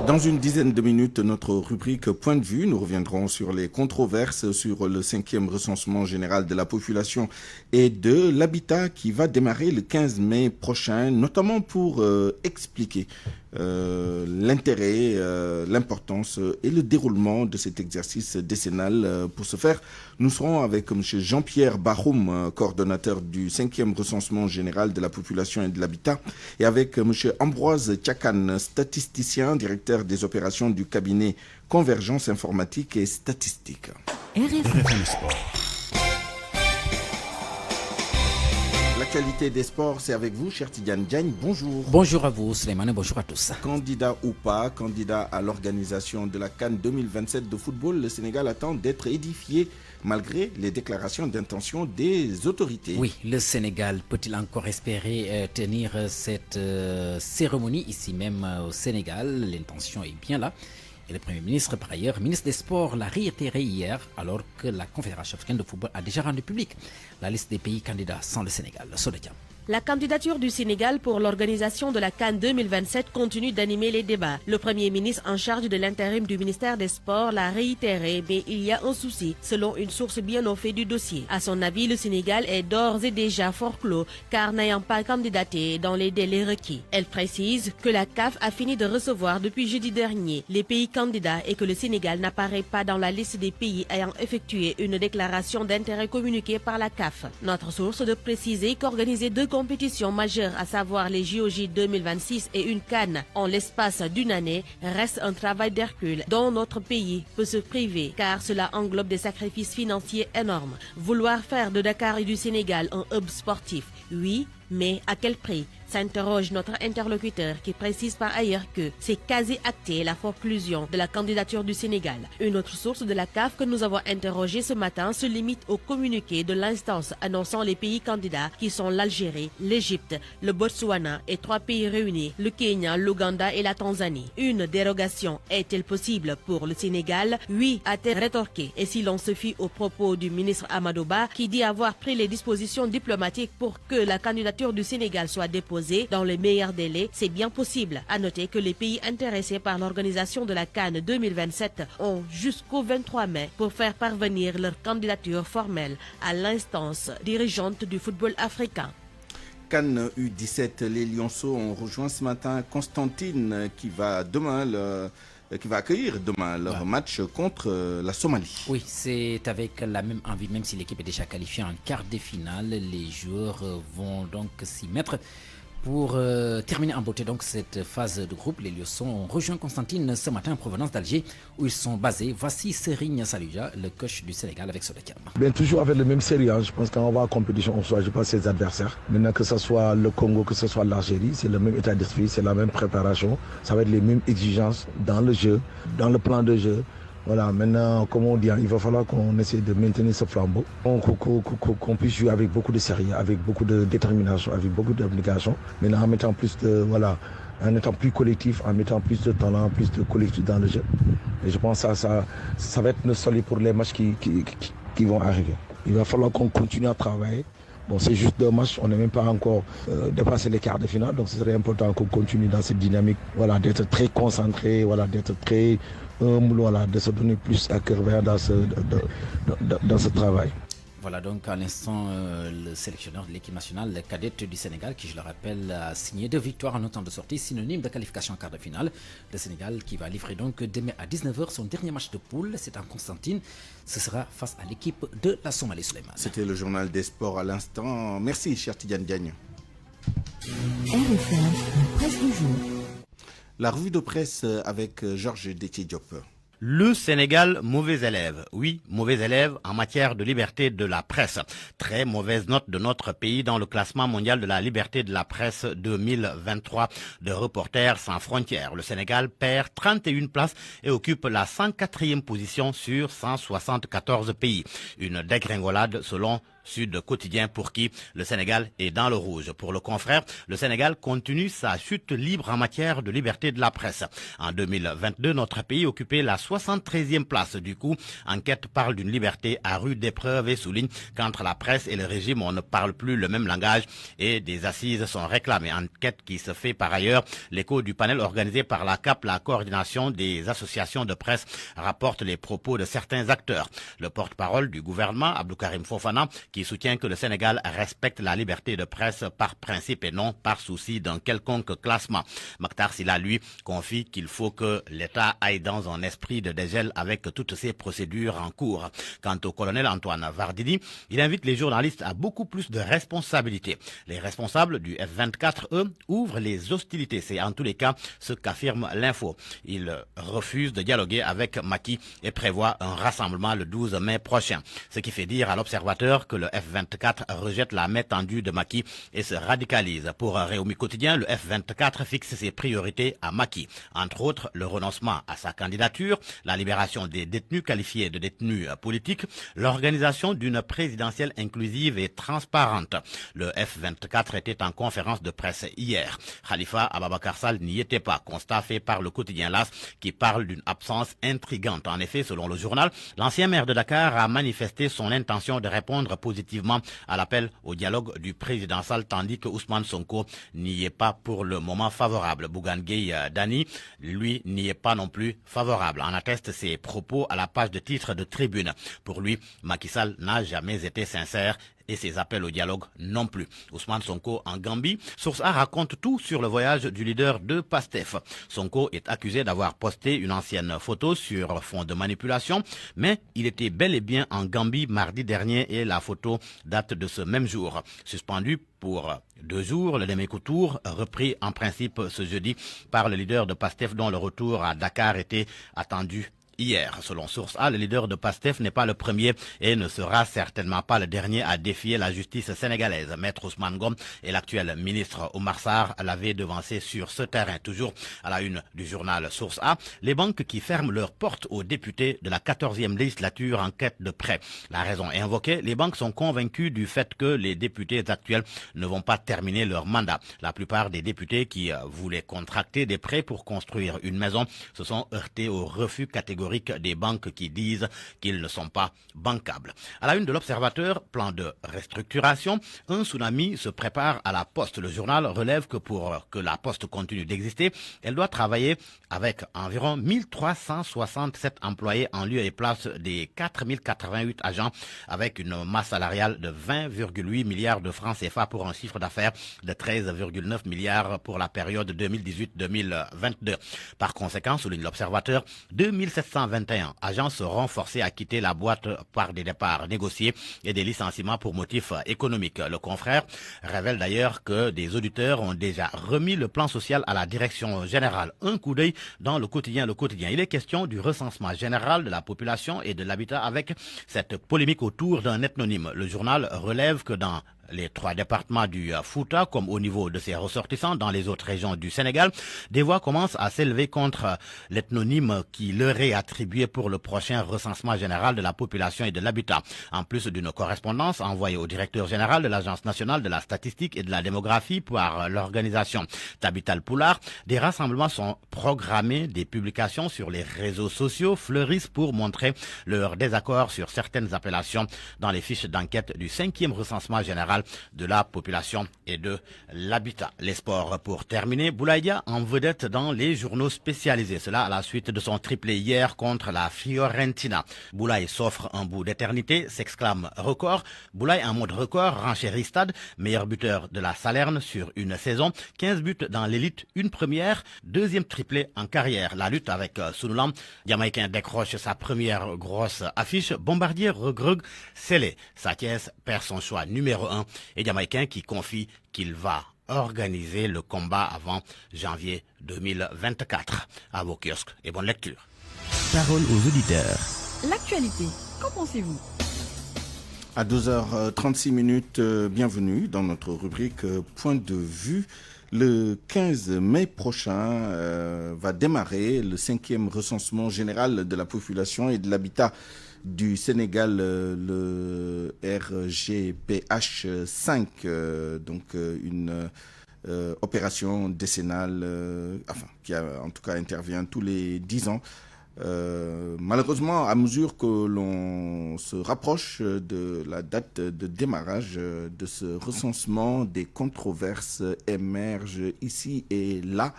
Dans une dizaine de minutes, notre rubrique Point de vue, nous reviendrons sur les controverses sur le 5e recensement général de la population et de l'habitat qui va démarrer le 15 mai prochain, notamment pour expliquer l'intérêt, l'importance et le déroulement de cet exercice décennal. Pour ce faire, nous serons avec M. Jean-Pierre Bahoum, coordonnateur du 5e recensement général de la population et de l'habitat, et avec M. Ambroise Tchakan, statisticien, directeur des opérations du cabinet Convergence informatique et statistique. RFM Sport. L'actualité des sports, c'est avec vous, cher Tidiane Diagne. Bonjour. Bonjour à vous, Suleiman, et bonjour à tous. Candidat ou pas, candidat à l'organisation de la CAN 2027 de football, le Sénégal attend d'être édifié malgré les déclarations d'intention des autorités. Oui, le Sénégal peut-il encore espérer tenir cette cérémonie ici même au Sénégal? L'intention est bien là. Et le Premier ministre, par ailleurs, ministre des Sports, l'a réitéré hier, alors que la Confédération africaine de football a déjà rendu public la liste des pays candidats sans le Sénégal. Sodekia. La candidature du Sénégal pour l'organisation de la CAN 2027 continue d'animer les débats. Le Premier ministre en charge de l'intérim du ministère des Sports l'a réitéré, mais il y a un souci, selon une source bien au fait du dossier. À son avis, le Sénégal est d'ores et déjà forclos, car n'ayant pas candidaté dans les délais requis. Elle précise que la CAF a fini de recevoir depuis jeudi dernier les pays candidats et que le Sénégal n'apparaît pas dans la liste des pays ayant effectué une déclaration d'intérêt communiquée par la CAF. Notre source de préciser qu'organiser deux compétitions majeures, à savoir les JOJ 2026 et une CAN en l'espace d'une année, reste un travail d'Hercule dont notre pays peut se priver car cela englobe des sacrifices financiers énormes. Vouloir faire de Dakar et du Sénégal un hub sportif, oui, mais à quel prix? S'interroge notre interlocuteur qui précise par ailleurs que c'est quasi acté la conclusion de la candidature du Sénégal. Une autre source de la CAF que nous avons interrogée ce matin se limite au communiqué de l'instance annonçant les pays candidats qui sont l'Algérie, l'Égypte, le Botswana et 3 pays réunis, le Kenya, l'Ouganda et la Tanzanie. Une dérogation est-elle possible pour le Sénégal? Oui, a-t-elle rétorqué. Et si l'on se fie aux propos du ministre Amadou Ba qui dit avoir pris les dispositions diplomatiques pour que la candidature du Sénégal soit déposée dans les meilleurs délais, c'est bien possible. À noter que les pays intéressés par l'organisation de la CAN 2027 ont jusqu'au 23 mai pour faire parvenir leur candidature formelle à l'instance dirigeante du football africain. CAN U17, les Lionceaux ont rejoint ce matin Constantine qui va accueillir demain leur match contre la Somalie. Oui, c'est avec la même envie, même si l'équipe est déjà qualifiée en quart de finale. Les joueurs vont donc s'y mettre pour terminer en beauté donc cette phase de groupe. Les Lionceaux ont rejoint Constantine ce matin en provenance d'Alger où ils sont basés. Voici Serigne Saluja, le coach du Sénégal avec Sodekam. Toujours avec le même sérieux. Je pense qu'on va en compétition, on choisit pas ses adversaires. Maintenant que ce soit le Congo, que ce soit l'Algérie, c'est le même état d'esprit, c'est la même préparation. Ça va être les mêmes exigences dans le jeu, dans le plan de jeu. Voilà, maintenant, comme on dit, il va falloir qu'on essaie de maintenir ce flambeau, qu'on puisse jouer avec beaucoup de sérieux, avec beaucoup de détermination, avec beaucoup d'abnégation, mais en mettant plus de, en étant plus collectif, en mettant plus de talent, plus de collectif dans le jeu. Et je pense que ça va être notre solide pour les matchs qui vont arriver. Il va falloir qu'on continue à travailler. Bon, c'est juste 2 matchs, on n'est même pas encore dépassé les quarts de finale, donc ce serait important qu'on continue dans cette dynamique, d'être très concentré, d'être très humble, de se donner plus à cœur dans ce travail. Voilà donc à l'instant le sélectionneur de l'équipe nationale cadette du Sénégal qui, je le rappelle, a signé 2 victoires en autant de sorties, synonyme de qualification en quart de finale. Le Sénégal qui va livrer donc demain à 19h son dernier match de poule, c'est en Constantine. Ce sera face à l'équipe de la Somalie, Souleymane. C'était le journal des sports à l'instant. Merci, cher Tidiane Diagne. RFM, presse du jour. La revue de presse avec Georges Détié Diop. Le Sénégal, mauvais élève. Oui, mauvais élève en matière de liberté de la presse. Très mauvaise note de notre pays dans le classement mondial de la liberté de la presse 2023 de Reporters sans frontières. Le Sénégal perd 31 places et occupe la 104e position sur 174 pays. Une dégringolade selon Sud Quotidien pour qui le Sénégal est dans le rouge. Pour le confrère, le Sénégal continue sa chute libre en matière de liberté de la presse. En 2022, notre pays occupait la 73e place. Du coup, enquête parle d'une liberté à rude épreuve et souligne qu'entre la presse et le régime, on ne parle plus le même langage et des assises sont réclamées. Enquête qui se fait par ailleurs l'écho du panel organisé par la CAP, la coordination des associations de presse, rapporte les propos de certains acteurs. Le porte-parole du gouvernement, Abdoukarim Fofana, qui soutient que le Sénégal respecte la liberté de presse par principe et non par souci d'un quelconque classement. Mokhtar Sylla, lui, confie qu'il faut que l'État aille dans un esprit de dégel avec toutes ces procédures en cours. Quant au colonel Antoine Vardini, il invite les journalistes à beaucoup plus de responsabilités. Les responsables du F24, eux, ouvrent les hostilités. C'est en tous les cas ce qu'affirme l'info. Ils refusent de dialoguer avec Macky et prévoient un rassemblement le 12 mai prochain. Ce qui fait dire à l'observateur que le F24 rejette la main tendue de Macky et se radicalise. Pour Réumi Quotidien, le F24 fixe ses priorités à Macky. Entre autres, le renoncement à sa candidature, la libération des détenus qualifiés de détenus politiques, l'organisation d'une présidentielle inclusive et transparente. Le F24 était en conférence de presse hier. Khalifa Ababakar Sall n'y était pas. Constat fait par le quotidien LAS qui parle d'une absence intrigante. En effet, selon le journal, l'ancien maire de Dakar a manifesté son intention de répondre positivement à l'appel au dialogue du président Sall, tandis que Ousmane Sonko n'y est pas pour le moment favorable. Bougane Gueye Dany, lui, n'y est pas non plus favorable. En atteste ses propos à la page de titre de Tribune. Pour lui, Macky Sall n'a jamais été sincère et ses appels au dialogue non plus. Ousmane Sonko en Gambie. Source A raconte tout sur le voyage du leader de PASTEF. Sonko est accusé d'avoir posté une ancienne photo sur fond de manipulation, mais il était bel et bien en Gambie mardi dernier et la photo date de ce même jour. Suspendu pour 2 jours, le Déméco-Tour, repris en principe ce jeudi par le leader de PASTEF dont le retour à Dakar était attendu hier. Selon Source A, le leader de PASTEF n'est pas le premier et ne sera certainement pas le dernier à défier la justice sénégalaise. Maître Ousmane Ngom et l'actuel ministre Omar Sarr l'avaient devancé sur ce terrain. Toujours à la une du journal Source A, les banques qui ferment leurs portes aux députés de la 14e législature en quête de prêts. La raison est invoquée, les banques sont convaincues du fait que les députés actuels ne vont pas terminer leur mandat. La plupart des députés qui voulaient contracter des prêts pour construire une maison se sont heurtés au refus catégorique des banques qui disent qu'ils ne sont pas bancables. À la une de l'Observateur, plan de restructuration, un tsunami se prépare à la Poste. Le journal relève que pour que la Poste continue d'exister, elle doit travailler avec environ 1367 employés en lieu et place des 4088 agents avec une masse salariale de 20,8 milliards de francs CFA pour un chiffre d'affaires de 13,9 milliards pour la période 2018-2022. Par conséquent, souligne l'Observateur, 2721 agents seront forcés à quitter la boîte par des départs négociés et des licenciements pour motifs économiques. Le confrère révèle d'ailleurs que des auditeurs ont déjà remis le plan social à la direction générale. Un coup d'œil dans le quotidien. Il est question du recensement général de la population et de l'habitat avec cette polémique autour d'un ethnonyme. Le journal relève que dans les 3 départements du Fouta, comme au niveau de ses ressortissants dans les autres régions du Sénégal, des voix commencent à s'élever contre l'ethnonyme qui leur est attribué pour le prochain recensement général de la population et de l'habitat. En plus d'une correspondance envoyée au directeur général de l'Agence nationale de la statistique et de la démographie par l'organisation Tabital Poulard, des rassemblements sont programmés, des publications sur les réseaux sociaux fleurissent pour montrer leur désaccord sur certaines appellations dans les fiches d'enquête du 5e recensement général de la population et de l'habitat. Les sports pour terminer, Boulaye Dia en vedette dans les journaux spécialisés. Cela à la suite de son triplé hier contre la Fiorentina. Boulaye s'offre un bout d'éternité, s'exclame record. Boulaye en mode record, renchérit Stade, meilleur buteur de la Salerne sur une saison, 15 buts dans l'élite, une première, 2e triplé en carrière. La lutte avec Sunulam, Jamaïcain décroche sa première grosse affiche, Bombardier regrug scellé. Sathiès perd son choix numéro 1 et Jamaïcain qui confie qu'il va organiser le combat avant janvier 2024. À vos kiosques et bonne lecture. Parole aux auditeurs. L'actualité, qu'en pensez-vous? À 12h36, bienvenue dans notre rubrique Point de vue. Le 15 mai prochain va démarrer le 5e recensement général de la population et de l'habitat du Sénégal, le RGPH 5, donc une opération décennale, qui en tout cas intervient tous les 10 ans. Malheureusement, à mesure que l'on se rapproche de la date de démarrage de ce recensement, des controverses émergent ici et là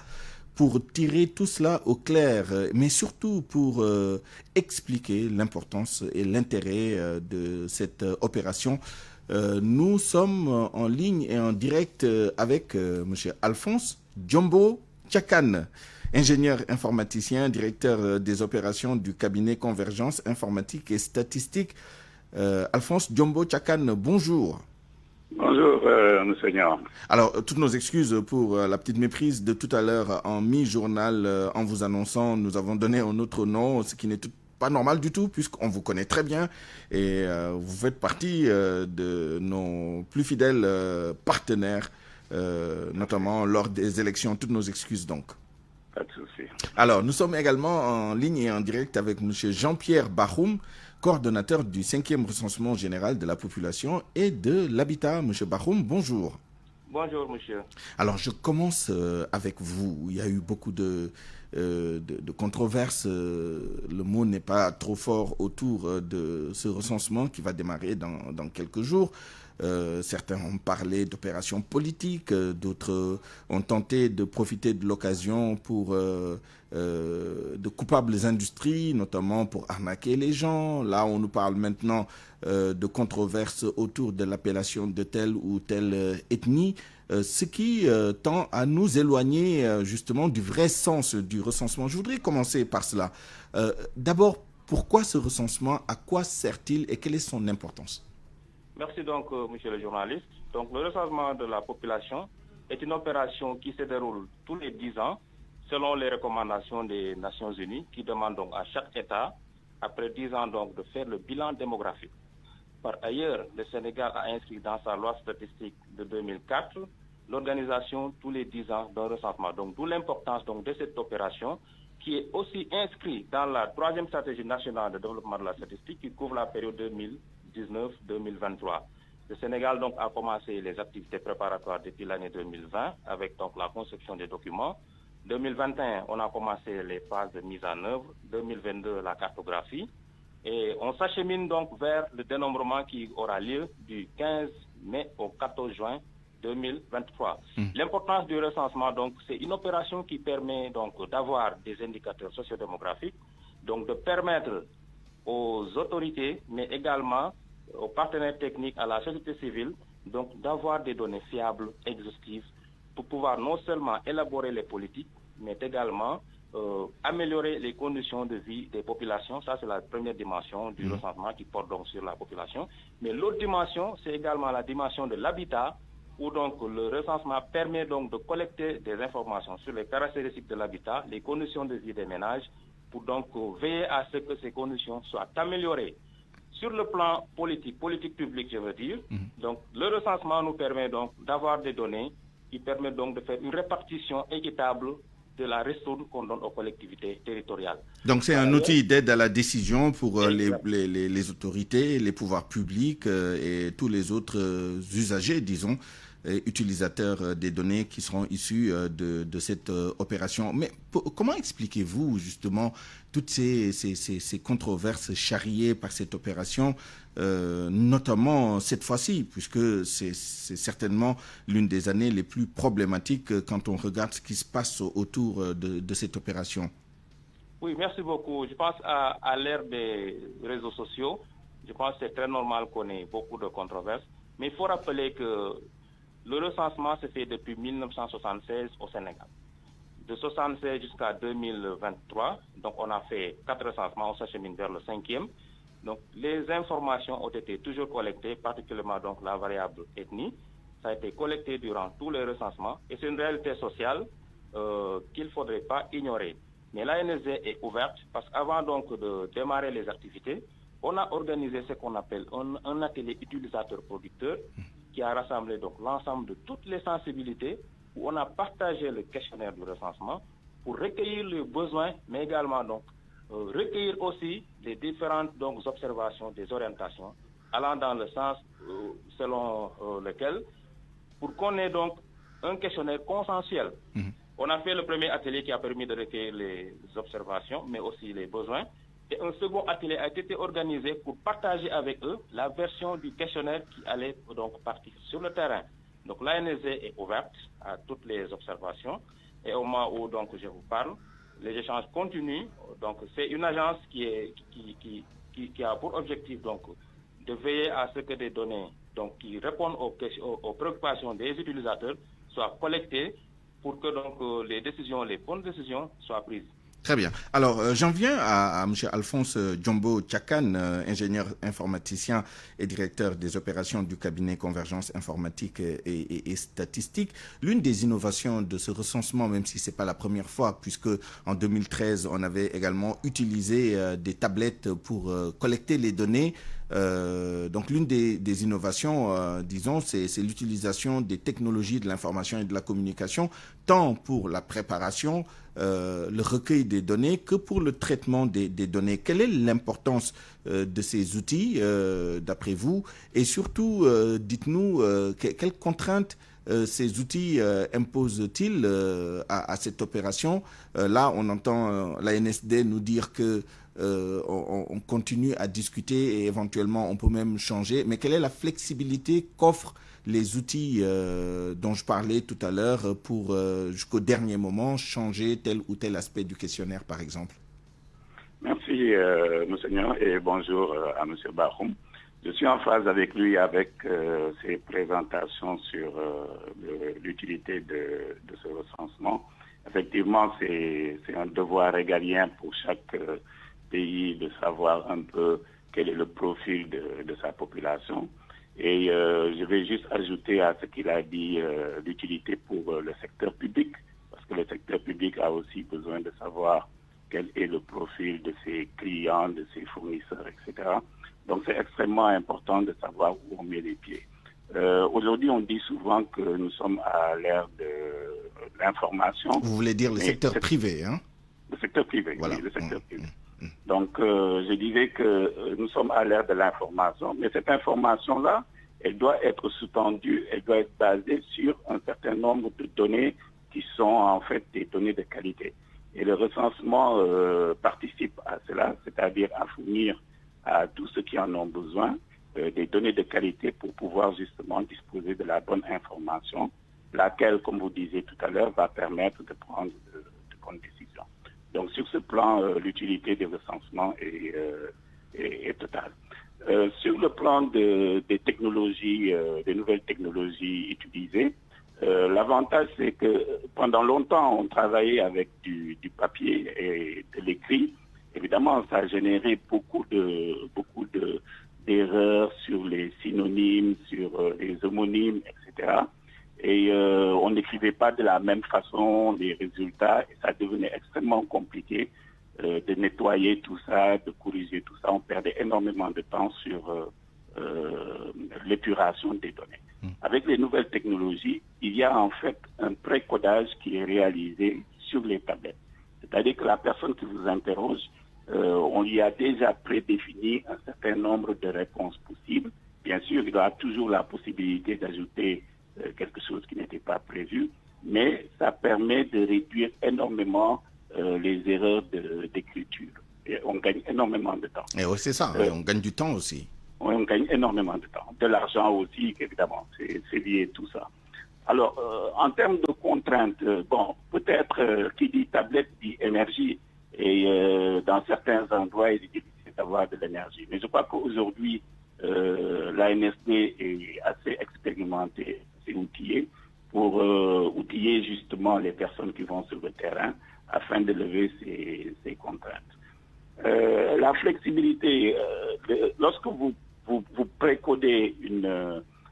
pour tirer tout cela au clair, mais surtout pour expliquer l'importance et l'intérêt de cette opération. Nous sommes en ligne et en direct avec M. Alphonse Diombo Tchakan, ingénieur informaticien, directeur des opérations du cabinet Convergence Informatique et Statistique. Alphonse Diombo Tchakan, bonjour. Bonjour, monseigneur. Alors, toutes nos excuses pour la petite méprise de tout à l'heure en mi-journal en vous annonçant, nous avons donné un autre nom, ce qui n'est pas normal du tout puisqu'on vous connaît très bien et vous faites partie de nos plus fidèles partenaires, notamment lors des élections. Toutes nos excuses donc. Pas de souci. Alors, nous sommes également en ligne et en direct avec M. Jean-Pierre Bahoum, coordonnateur du 5e recensement général de la population et de l'habitat. Monsieur Bahoum, bonjour. Bonjour, monsieur. Alors, je commence avec vous. Il y a eu beaucoup de controverses. Le mot n'est pas trop fort autour de ce recensement qui va démarrer dans quelques jours. Certains ont parlé d'opérations politiques, d'autres ont tenté de profiter de l'occasion pour de coupables industries, notamment pour arnaquer les gens. Là, on nous parle maintenant de controverses autour de l'appellation de telle ou telle ethnie, ce qui tend à nous éloigner justement du vrai sens du recensement. Je voudrais commencer par cela. D'abord, pourquoi ce recensement? À quoi sert-il et quelle est son importance? Merci donc, monsieur le journaliste. Donc, le recensement de la population est une opération qui se déroule tous les 10 ans selon les recommandations des Nations Unies qui demandent donc à chaque État, après 10 ans donc, de faire le bilan démographique. Par ailleurs, le Sénégal a inscrit dans sa loi statistique de 2004 l'organisation tous les 10 ans d'un recensement. Donc, d'où l'importance donc, de cette opération qui est aussi inscrite dans la 3e stratégie nationale de développement de la statistique qui couvre la période 2019-2023. Le Sénégal donc a commencé les activités préparatoires depuis l'année 2020 avec donc la conception des documents. 2021, on a commencé les phases de mise en œuvre. 2022, la cartographie. Et on s'achemine donc vers le dénombrement qui aura lieu du 15 mai au 14 juin 2023. L'importance du recensement, donc, c'est une opération qui permet donc d'avoir des indicateurs sociodémographiques, donc de permettre aux autorités, mais également aux partenaires techniques, à la société civile, donc d'avoir des données fiables, exhaustives, pour pouvoir non seulement élaborer les politiques, mais également améliorer les conditions de vie des populations. Ça, c'est la première dimension du recensement qui porte donc sur la population. Mais l'autre dimension, c'est également la dimension de l'habitat, où donc le recensement permet donc de collecter des informations sur les caractéristiques de l'habitat, les conditions de vie des ménages, pour donc veiller à ce que ces conditions soient améliorées. Sur le plan politique public, je veux dire, donc le recensement nous permet donc d'avoir des données qui permettent donc de faire une répartition équitable de la ressource qu'on donne aux collectivités territoriales. Donc c'est un outil d'aide à la décision pour les autorités, les pouvoirs publics et tous les autres usagers, disons, utilisateurs des données qui seront issus de cette opération. Mais comment expliquez-vous justement toutes ces controverses charriées par cette opération, notamment cette fois-ci, puisque c'est certainement l'une des années les plus problématiques quand on regarde ce qui se passe autour de cette opération? Oui, merci beaucoup. Je pense à l'ère des réseaux sociaux, je pense que c'est très normal qu'on ait beaucoup de controverses, mais il faut rappeler que le recensement se fait depuis 1976 au Sénégal. De 1976 jusqu'à 2023, donc on a fait 4 recensements, on s'achemine vers le 5e. Donc les informations ont été toujours collectées, particulièrement donc la variable ethnie. Ça a été collecté durant tous les recensements et c'est une réalité sociale qu'il ne faudrait pas ignorer. Mais l'ANSD est ouverte parce qu'avant donc de démarrer les activités, on a organisé ce qu'on appelle un atelier utilisateur-producteur qui a rassemblé donc l'ensemble de toutes les sensibilités, où on a partagé le questionnaire du recensement pour recueillir les besoins, mais également donc recueillir aussi les différentes donc observations, des orientations, allant dans le sens selon lequel, pour qu'on ait donc un questionnaire consensuel. On a fait le premier atelier qui a permis de recueillir les observations, mais aussi les besoins. Et un second atelier a été organisé pour partager avec eux la version du questionnaire qui allait donc partir sur le terrain. Donc l'ANSD est ouverte à toutes les observations et au moment où donc je vous parle, les échanges continuent. Donc c'est une agence qui a pour objectif donc de veiller à ce que des données donc qui répondent aux préoccupations des utilisateurs soient collectées pour que donc les bonnes décisions soient prises. Très bien. Alors, j'en viens à M. Alphonse Djombo Tchakan, ingénieur informaticien et directeur des opérations du cabinet Convergence informatique et statistique. L'une des innovations de ce recensement, même si ce n'est pas la première fois, puisque en 2013, on avait également utilisé des tablettes pour collecter les données. Donc l'une des innovations, disons, c'est l'utilisation des technologies de l'information et de la communication, tant pour la préparation, le recueil des données, que pour le traitement des données. Quelle est l'importance de ces outils, d'après vous? Et surtout, dites-nous, quelles contraintes ces outils imposent-ils à cette opération? Là, on entend l'ANSD nous dire que on continue à discuter et éventuellement on peut même changer. Mais quelle est la flexibilité qu'offrent les outils dont je parlais tout à l'heure pour jusqu'au dernier moment changer tel ou tel aspect du questionnaire, par exemple? Merci, Monseigneur, et bonjour à M. Bahoum. Je suis en phase avec lui avec ses présentations sur l'utilité de ce recensement. Effectivement, c'est un devoir régalien pour chaque pays de savoir un peu quel est le profil de sa population. Et je vais juste ajouter à ce qu'il a dit l'utilité pour le secteur public, parce que le secteur public a aussi besoin de savoir quel est le profil de ses clients, de ses fournisseurs, etc. Donc c'est extrêmement important de savoir où on met les pieds. Aujourd'hui, on dit souvent que nous sommes à l'ère de l'information. Vous voulez dire le secteur privé, hein? Le secteur privé, voilà. Oui, le secteur privé. Donc, je disais que nous sommes à l'ère de l'information, mais cette information-là, elle doit être sous-tendue, elle doit être basée sur un certain nombre de données qui sont en fait des données de qualité. Et le recensement participe à cela, c'est-à-dire à fournir à tous ceux qui en ont besoin des données de qualité pour pouvoir justement disposer de la bonne information, laquelle, comme vous disiez tout à l'heure, va permettre de prendre de bonnes décisions. Donc sur ce plan, l'utilité des recensements est totale. Sur le plan des technologies, des nouvelles technologies utilisées, l'avantage c'est que pendant longtemps on travaillait avec du papier et de l'écrit. Évidemment, ça a généré beaucoup d'erreurs sur les synonymes, sur les homonymes, etc. Et on n'écrivait pas de la même façon les résultats et ça devenait extrêmement compliqué de nettoyer tout ça, de corriger tout ça. On perdait énormément de temps sur l'épuration des données. Avec les nouvelles technologies, il y a en fait un précodage qui est réalisé sur les tablettes. C'est-à-dire que la personne qui vous interroge, on lui a déjà prédéfini un certain nombre de réponses possibles. Bien sûr, il y aura toujours la possibilité d'ajouter quelque chose qui n'était pas prévu, mais ça permet de réduire énormément les erreurs d'écriture. Et on gagne énormément de temps. Et c'est ça, on gagne du temps aussi. On gagne énormément de temps. De l'argent aussi, évidemment, c'est lié tout ça. Alors, en termes de contraintes, bon, peut-être qui dit tablette dit énergie, et dans certains endroits, il est difficile d'avoir de l'énergie. Mais je crois qu'aujourd'hui, l'ANSD est assez expérimentée, assez outillée pour outiller justement les personnes qui vont sur le terrain afin de lever ces contraintes. La flexibilité, lorsque vous précodez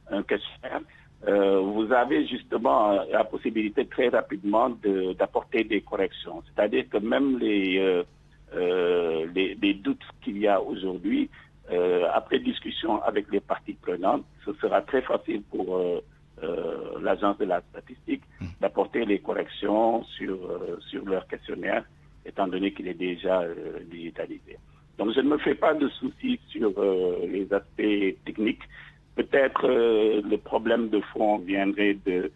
un questionnaire, vous avez justement la possibilité très rapidement d'apporter des corrections. C'est-à-dire que même les doutes qu'il y a aujourd'hui, après discussion avec les parties prenantes, ce sera très facile pour l'agence de la statistique d'apporter les corrections sur leur questionnaire, étant donné qu'il est déjà digitalisé. Donc je ne me fais pas de soucis sur les aspects techniques. Peut-être le problème de fond viendrait de,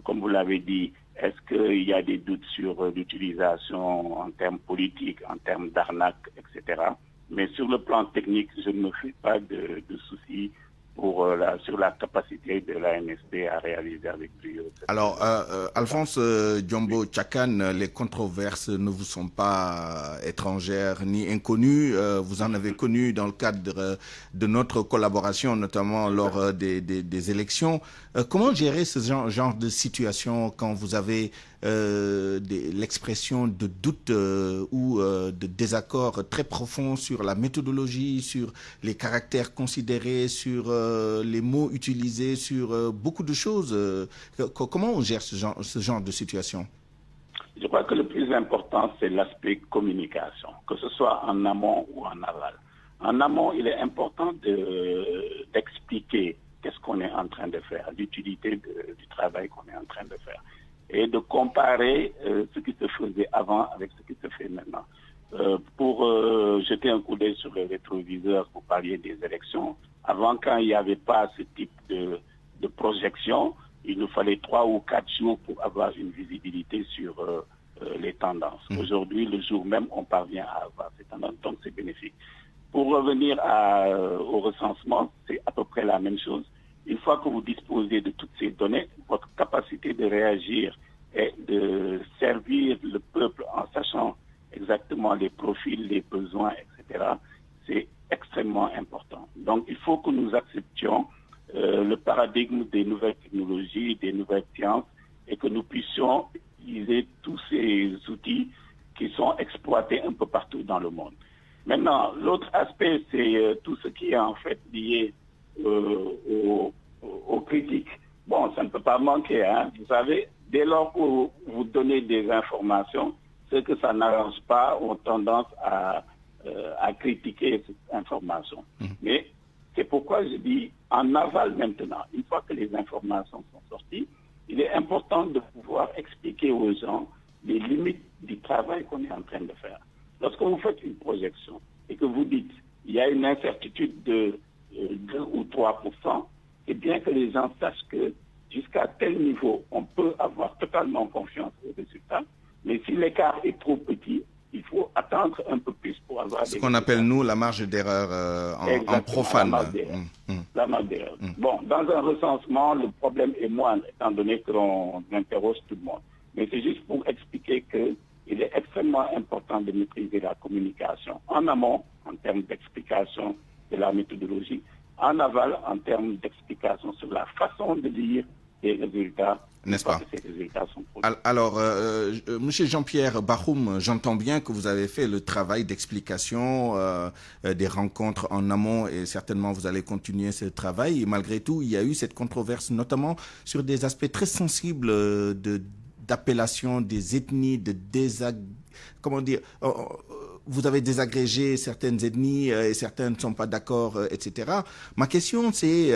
comme vous l'avez dit, est-ce qu'il y a des doutes sur l'utilisation en termes politiques, en termes d'arnaque, etc. Mais sur le plan technique, je ne me fais pas de soucis sur la capacité de l'ANSD à réaliser avec brio. Alors, Alphonse Diombo Tchakan, les controverses ne vous sont pas étrangères ni inconnues. Vous en avez connu dans le cadre de notre collaboration, notamment lors des élections. Comment gérer ce genre de situation quand vous avez l'expression de doute ou de désaccord très profond sur la méthodologie, sur les caractères considérés, sur les mots utilisés, sur beaucoup de choses. Comment on gère ce genre de situation? Je crois que le plus important, c'est l'aspect communication, que ce soit en amont ou en aval. En amont, il est important d'expliquer qu'est-ce qu'on est en train de faire, l'utilité du travail qu'on est en train de faire, et de comparer ce qui se faisait avant avec ce qui se fait maintenant. Pour jeter un coup d'œil sur le rétroviseur, vous parliez des élections. Avant, quand il n'y avait pas ce type de projection, il nous fallait 3 ou 4 jours pour avoir une visibilité sur les tendances. Aujourd'hui, le jour même, on parvient à avoir ces tendances, donc c'est bénéfique. Pour revenir au recensement, c'est à peu près la même chose. Une fois que vous disposez de toutes ces données, votre capacité de réagir et de servir le peuple en sachant exactement les profils, les besoins, etc., c'est extrêmement important. Donc, il faut que nous acceptions le paradigme des nouvelles technologies, des nouvelles sciences, et que nous puissions utiliser tous ces outils qui sont exploités un peu partout dans le monde. Maintenant, l'autre aspect, c'est tout ce qui est en fait lié aux critiques. Bon, ça ne peut pas manquer, hein. Vous savez, dès lors que vous donnez des informations, ceux que ça n'arrange pas ont tendance à critiquer cette information. Mais c'est pourquoi je dis en aval maintenant, une fois que les informations sont sorties, il est important de pouvoir expliquer aux gens les limites du travail qu'on est en train de faire. Lorsque vous faites une projection et que vous dites il y a une incertitude de 2 ou 3%, c'est bien que les gens sachent que jusqu'à tel niveau, on peut avoir totalement confiance aux résultats, mais si l'écart est trop petit, il faut attendre un peu plus pour avoir ce qu'on appelle, nous, la marge d'erreur en profane. La marge d'erreur. Bon, dans un recensement, le problème est moindre, étant donné que l'on interroge tout le monde. Mais c'est juste pour expliquer qu'il est extrêmement important de maîtriser la communication en amont, en termes d'explication de la méthodologie, en aval, en termes d'explication sur la façon de lire les résultats. N'est-ce pas? Alors, Monsieur Jean-Pierre Bahoum, j'entends bien que vous avez fait le travail d'explication des rencontres en amont et certainement vous allez continuer ce travail. Et malgré tout, il y a eu cette controverse, notamment sur des aspects très sensibles d'appellation des ethnies, comment dire, vous avez désagrégé certaines ethnies et certaines ne sont pas d'accord, etc. Ma question, c'est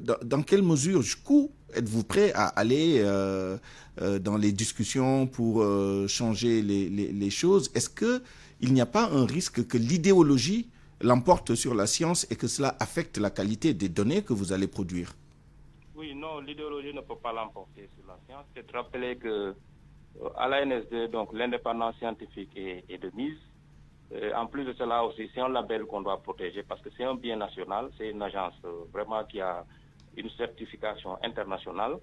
dans quelle mesure, jusqu'où êtes-vous prêt à aller dans les discussions pour changer les choses? Est-ce qu'il n'y a pas un risque que l'idéologie l'emporte sur la science et que cela affecte la qualité des données que vous allez produire? Oui, non, l'idéologie ne peut pas l'emporter sur la science. C'est de rappeler que à l'ANSD, donc l'indépendance scientifique est de mise. En plus de cela aussi, c'est un label qu'on doit protéger parce que c'est un bien national, c'est une agence vraiment qui a une certification internationale.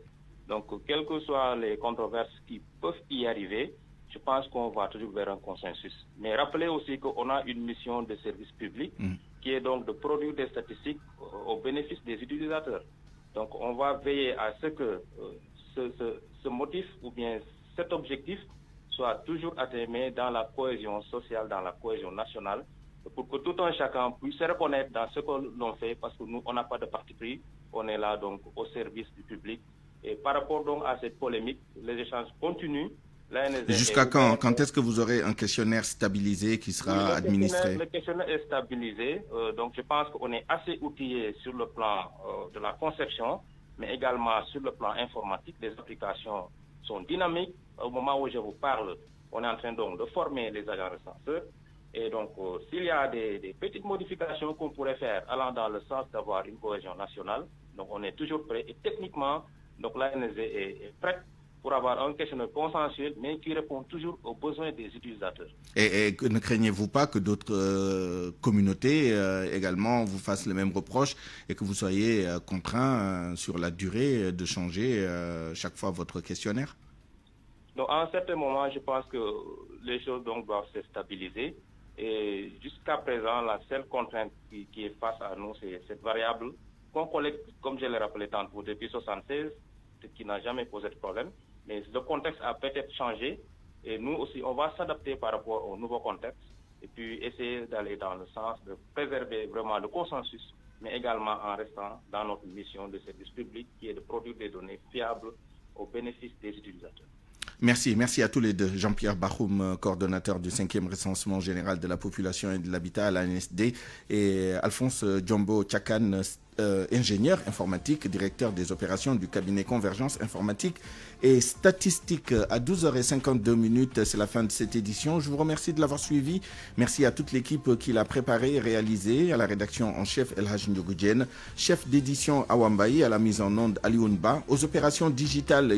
Donc, quelles que soient les controverses qui peuvent y arriver, je pense qu'on va toujours vers un consensus. Mais rappelez aussi qu'on a une mission de service public qui est donc de produire des statistiques au bénéfice des utilisateurs. Donc, on va veiller à ce que ce motif ou bien cet objectif soit toujours atteint dans la cohésion sociale, dans la cohésion nationale, pour que tout un chacun puisse se reconnaître dans ce que l'on fait, parce que nous, on n'a pas de parti pris, on est là donc au service du public. Et par rapport donc à cette polémique, les échanges continuent. Jusqu'à quand? Quand est-ce que vous aurez un questionnaire stabilisé qui sera administré? Le questionnaire est stabilisé, donc je pense qu'on est assez outillé sur le plan de la conception, mais également sur le plan informatique. Les applications sont dynamiques. Au moment où je vous parle, on est en train donc de former les agents recenseurs. Et donc, s'il y a des petites modifications qu'on pourrait faire allant dans le sens d'avoir une cohésion nationale, donc on est toujours prêt. Et techniquement, donc l'ANSD est prête pour avoir un questionnaire consensuel, mais qui répond toujours aux besoins des utilisateurs. Et ne craignez-vous pas que d'autres communautés également vous fassent les mêmes reproches et que vous soyez contraints sur la durée de changer chaque fois votre questionnaire? Donc, à un certain moment, je pense que les choses donc doivent se stabiliser. Et jusqu'à présent, la seule contrainte qui est face à nous, c'est cette variable qu'on collecte, comme je l'ai rappelé tantôt, depuis 1976, qui n'a jamais posé de problème. Mais le contexte a peut-être changé et nous aussi, on va s'adapter par rapport au nouveau contexte et puis essayer d'aller dans le sens de préserver vraiment le consensus, mais également en restant dans notre mission de service public qui est de produire des données fiables au bénéfice des utilisateurs. Merci à tous les deux. Jean-Pierre Bakhoum, coordonnateur du 5e recensement général de la population et de l'habitat à l'ANSD, et Alphonse Djombo Tchakan, ingénieur informatique, directeur des opérations du cabinet Convergence Informatique et Statistique. À 12h52, c'est la fin de cette édition. Je vous remercie de l'avoir suivi. Merci à toute l'équipe qui l'a préparé et réalisé, à la rédaction en chef El Hadj Ndiogoudjen, chef d'édition Awambaï, à la mise en onde Alioune Ba, aux opérations digitales